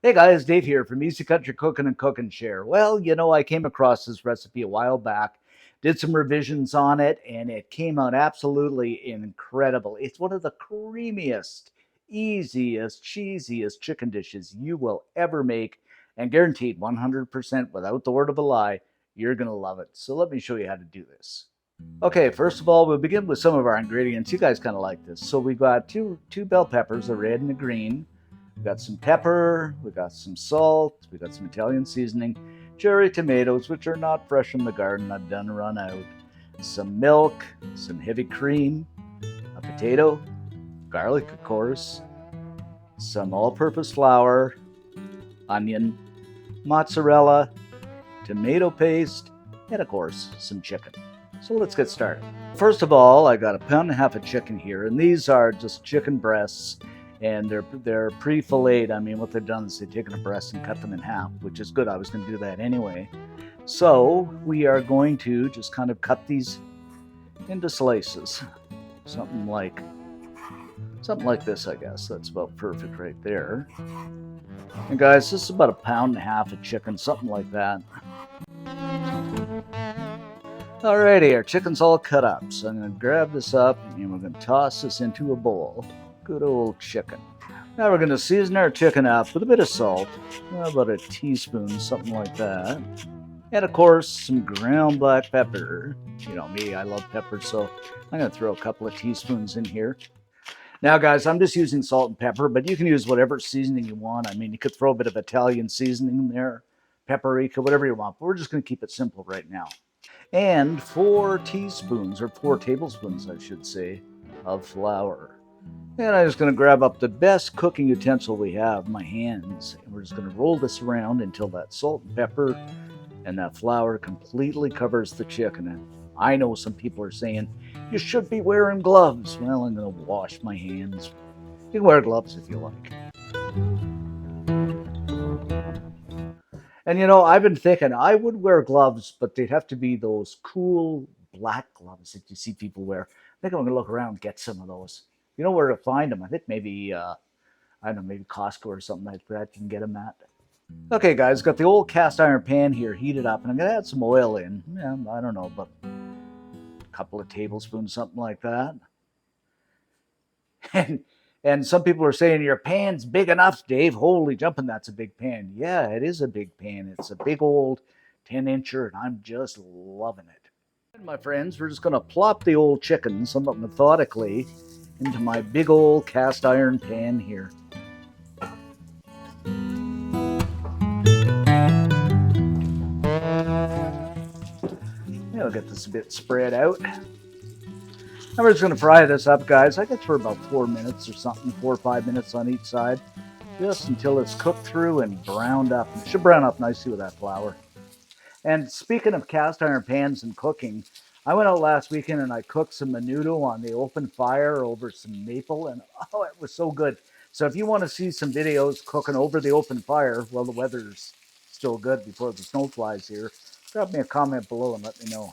Hey guys, Dave here from Easy Country Cooking and Cook and Share. Well, I came across this recipe a while back, did some revisions on it, and it came out absolutely incredible. It's one of the creamiest, easiest, cheesiest chicken dishes you will ever make, and guaranteed 100% without the word of a lie, you're going to love it. So let me show you how to do this. Okay, first of all, we'll begin with some of our ingredients. You guys kind of like this. So we got two bell peppers, a red and a green. We got some pepper, we got some salt, we got some Italian seasoning, cherry tomatoes, which are not fresh from the garden, I've done run out, some milk, some heavy cream, a potato, garlic, of course, some all-purpose flour, onion, mozzarella, tomato paste, and of course, some chicken. So let's get started. First of all, I got a pound and a half of chicken here, and these are just chicken breasts. And they're pre-filleted. I mean, what they've done is they've taken a breast and cut them in half, which is good. I was going to do that anyway. So we are going to just kind of cut these into slices, something like this, I guess. That's about perfect right there. And guys, this is about a pound and a half of chicken, something like that. Alrighty, our chicken's all cut up. So I'm going to grab this up and we're going to toss this into a bowl. Good old chicken. Now we're going to season our chicken up with a bit of salt, about a teaspoon, something like that. And of course, some ground black pepper. You know me, I love pepper, so I'm going to throw a couple of teaspoons in here. Now guys, I'm just using salt and pepper, but you can use whatever seasoning you want. I mean, you could throw a bit of Italian seasoning in there, paprika, whatever you want, but we're just going to keep it simple right now. And 4 teaspoons, or 4 tablespoons, I should say, of flour. And I'm just going to grab up the best cooking utensil we have, my hands, and we're just going to roll this around until that salt and pepper and that flour completely covers the chicken. And I know some people are saying, you should be wearing gloves. Well, I'm going to wash my hands. You can wear gloves if you like. And I've been thinking I would wear gloves, but they'd have to be those cool black gloves that you see people wear. I think I'm going to look around and get some of those. You know where to find them. I think maybe, I don't know, maybe Costco or something like that you can get them at. Okay, guys, got the old cast iron pan here heated up, and I'm going to add some oil in. Yeah, I don't know, but a couple of tablespoons, something like that. And some people are saying, your pan's big enough, Dave. Holy jumping, that's a big pan. Yeah, it is a big pan. It's a big old 10-incher, and I'm just loving it. And my friends, we're just going to plop the old chicken somewhat methodically into my big old cast iron pan here. I'll get this a bit spread out. Now we're just going to fry this up, guys. I guess for about 4 minutes or something, 4 or 5 minutes on each side, just until it's cooked through and browned up. It should brown up nicely with that flour. And speaking of cast iron pans and cooking, I went out last weekend and I cooked some menudo on the open fire over some maple, and oh, it was so good. So if you want to see some videos cooking over the open fire while the weather's still good before the snow flies here, drop me a comment below and let me know.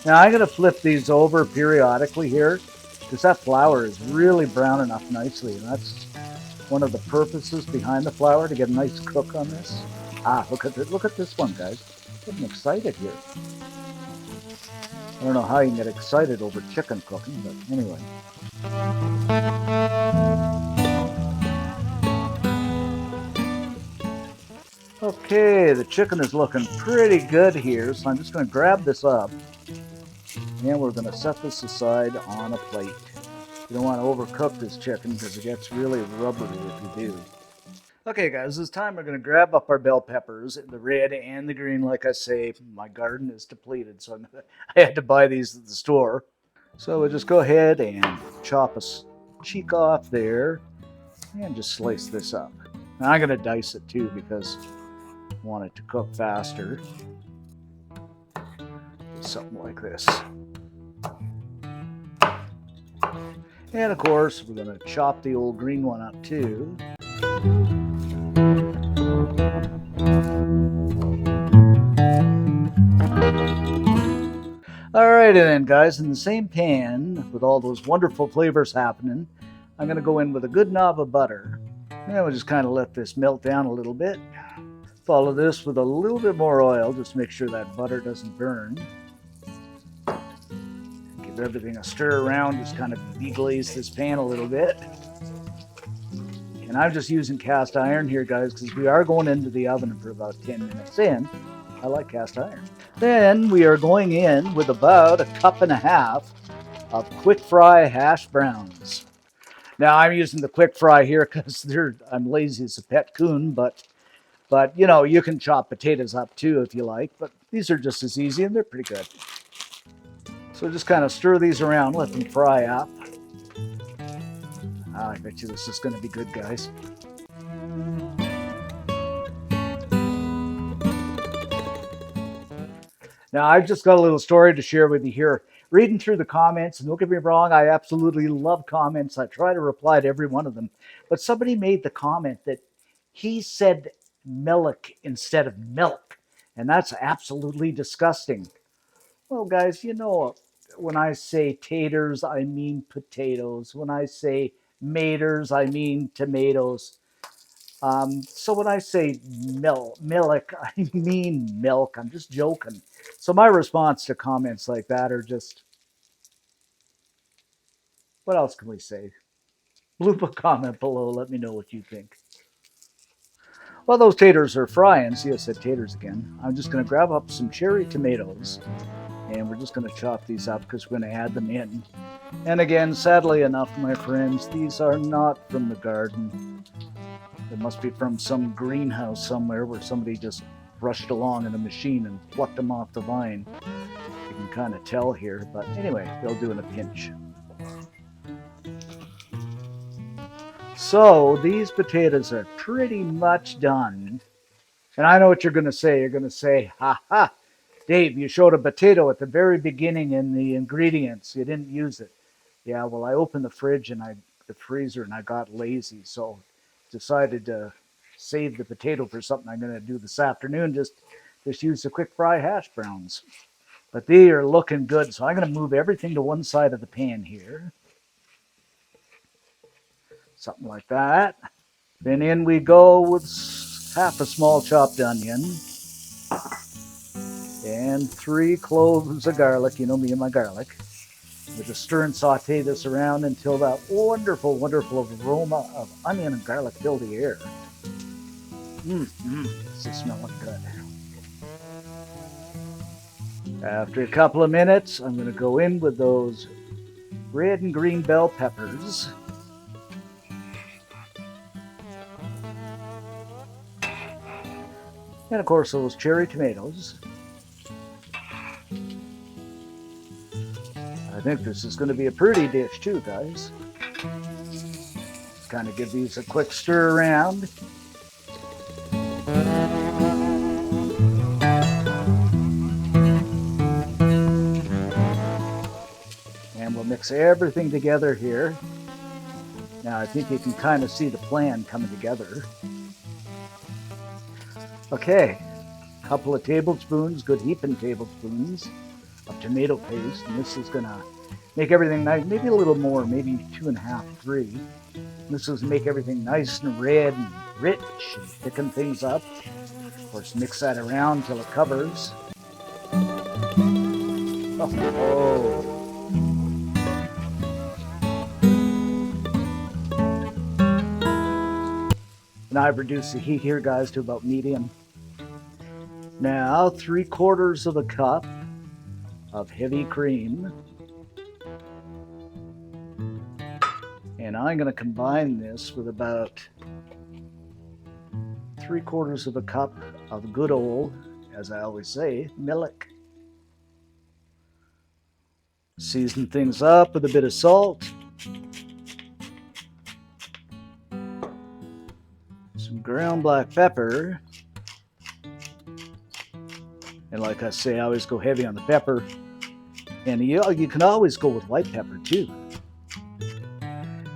Now I'm going to flip these over periodically here because that flour is really browning up nicely, and that's one of the purposes behind the flour, to get a nice cook on this. Look at this one, guys. Getting excited here. I don't know how you can get excited over chicken cooking, but anyway. Okay, the chicken is looking pretty good here, so I'm just going to grab this up and we're going to set this aside on a plate. You don't want to overcook this chicken because it gets really rubbery if you do. Okay guys, this time we're going to grab up our bell peppers, the red and the green. Like I say, my garden is depleted, so I had to buy these at the store. So we'll just go ahead and chop a cheek off there and just slice this up. Now I'm going to dice it too because I want it to cook faster. Something like this. And of course, we're going to chop the old green one up too. Alrighty then, guys, in the same pan with all those wonderful flavors happening, I'm going to go in with a good knob of butter. And we'll just kind of let this melt down a little bit. Follow this with a little bit more oil, just to make sure that butter doesn't burn. Give everything a stir around, just kind of deglaze this pan a little bit. And I'm just using cast iron here, guys, because we are going into the oven for about 10 minutes in. I like cast iron. Then we are going in with about 1.5 cups of quick fry hash browns. Now I'm using the quick fry here because I'm lazy as a pet coon, but you know, you can chop potatoes up too if you like, but these are just as easy and they're pretty good. So just kind of stir these around, let them fry up. I bet you this is going to be good, guys. Now, I've just got a little story to share with you here. Reading through the comments, and don't get me wrong, I absolutely love comments. I try to reply to every one of them. But somebody made the comment that he said milk instead of milk, and that's absolutely disgusting. Well, guys, you know, when I say taters, I mean potatoes. When I say maters, I mean tomatoes. So when I say milk, I mean milk. I'm just joking. So my response to comments like that are just, what else can we say? Leave a comment below. Let me know what you think. While those taters are frying, see, I said taters again. I'm just going to grab up some cherry tomatoes, and we're just going to chop these up because we're going to add them in. And again, sadly enough, my friends, these are not from the garden. They must be from some greenhouse somewhere where somebody just brushed along in a machine and plucked them off the vine. You can kind of tell here, but anyway, they'll do in a pinch. So these potatoes are pretty much done. And I know what you're going to say. You're going to say, ha ha, Dave, you showed a potato at the very beginning in the ingredients. You didn't use it. Yeah, well, I opened the fridge and the freezer and I got lazy. So decided to save the potato for something I'm going to do this afternoon. Just use the quick fry hash browns. But they are looking good. So I'm going to move everything to one side of the pan here. Something like that. Then in we go with half a small chopped onion and 3 cloves of garlic. You know me and my garlic. We'll just stir and saute this around until that wonderful, wonderful aroma of onion and garlic fill the air. This is smelling good. After a couple of minutes, I'm going to go in with those red and green bell peppers. And of course, those cherry tomatoes. I think this is going to be a pretty dish too, guys. Just kind of give these a quick stir around. And we'll mix everything together here. Now I think you can kind of see the plan coming together. Okay, a couple of tablespoons, good heaping tablespoons of tomato paste, and this is gonna make everything nice, maybe a little more, maybe 2.5, 3. This is make everything nice and red and rich and thicken things up. Of course, mix that around till it covers. Oh. And I've reduced the heat here, guys, to about medium. Now, 3/4 cup of heavy cream. And I'm going to combine this with about 3/4 cup of good old, as I always say, milk. Season things up with a bit of salt. Some ground black pepper. And like I say, I always go heavy on the pepper. And you can always go with white pepper too.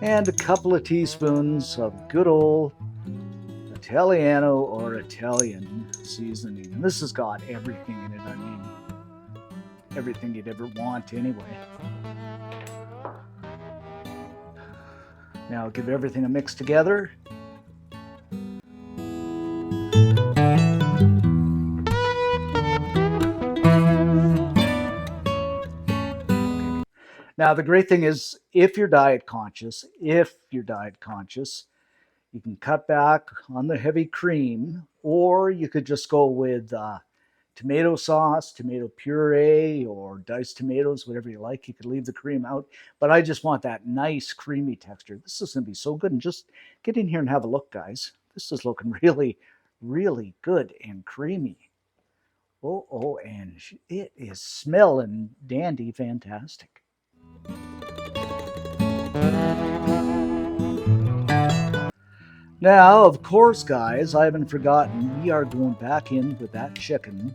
And a couple of teaspoons of good old Italiano or Italian seasoning. And this has got everything in it, I mean. everything you'd ever want anyway. Now give everything a mix together. Now the great thing is, if you're diet conscious, you can cut back on the heavy cream, or you could just go with tomato sauce, tomato puree, or diced tomatoes, whatever you like. You could leave the cream out, but I just want that nice creamy texture. This is going to be so good. And just get in here and have a look, guys. This is looking really, really good and creamy. Oh, and it is smelling dandy fantastic. Now, of course, guys, I haven't forgotten, we are going back in with that chicken.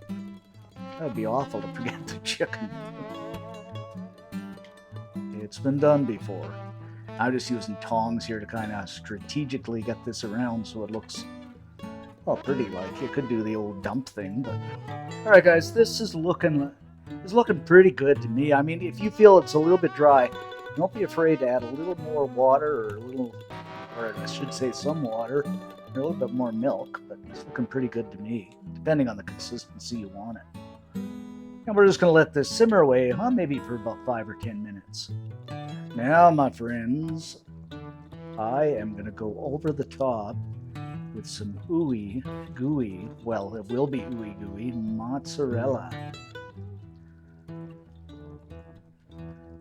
That'd be awful to forget the chicken. It's been done before. I'm just using tongs here to kind of strategically get this around so it looks, well, pretty like. You could do the old dump thing, but... All right, guys, this is looking pretty good to me. I mean, if you feel it's a little bit dry, don't be afraid to add a little more water, or I should say some water, or a little bit more milk, but it's looking pretty good to me, depending on the consistency you want it. And we're just going to let this simmer away, maybe for about 5 or 10 minutes. Now, my friends, I am going to go over the top with some gooey, well, it will be gooey mozzarella.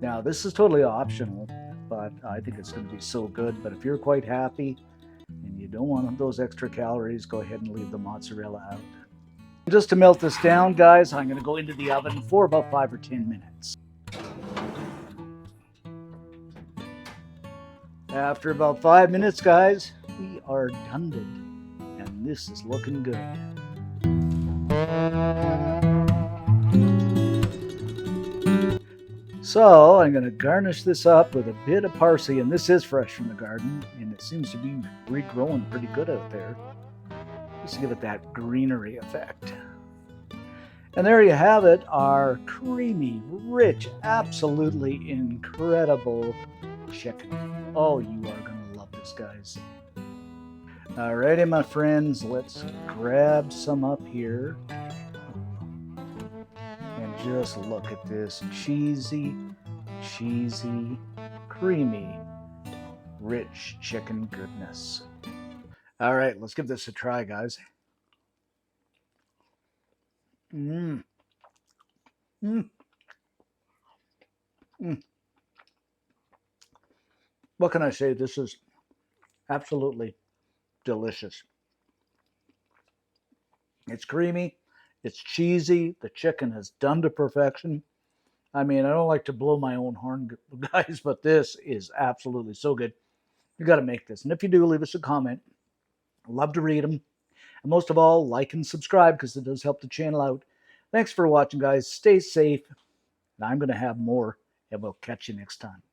Now, this is totally optional, but I think it's going to be so good. But if you're quite happy and you don't want those extra calories, go ahead and leave the mozzarella out. Just to melt this down, guys, I'm going to go into the oven for about 5 or 10 minutes. After about 5 minutes, guys, we are done, and this is looking good. So I'm going to garnish this up with a bit of parsley, and this is fresh from the garden, and it seems to be regrowing pretty good out there, just to give it that greenery effect. And there you have it, our creamy, rich, absolutely incredible chicken. Oh, you are going to love this, guys. Alrighty, my friends, let's grab some up here. And just look at this cheesy, creamy, rich chicken goodness. All right, let's give this a try, guys. What can I say? This is absolutely delicious. It's creamy. It's cheesy. The chicken is done to perfection. I mean, I don't like to blow my own horn, guys, but this is absolutely so good. You got to make this. And if you do, leave us a comment. I'd love to read them. And most of all, like and subscribe because it does help the channel out. Thanks for watching, guys. Stay safe. And I'm going to have more, and we'll catch you next time.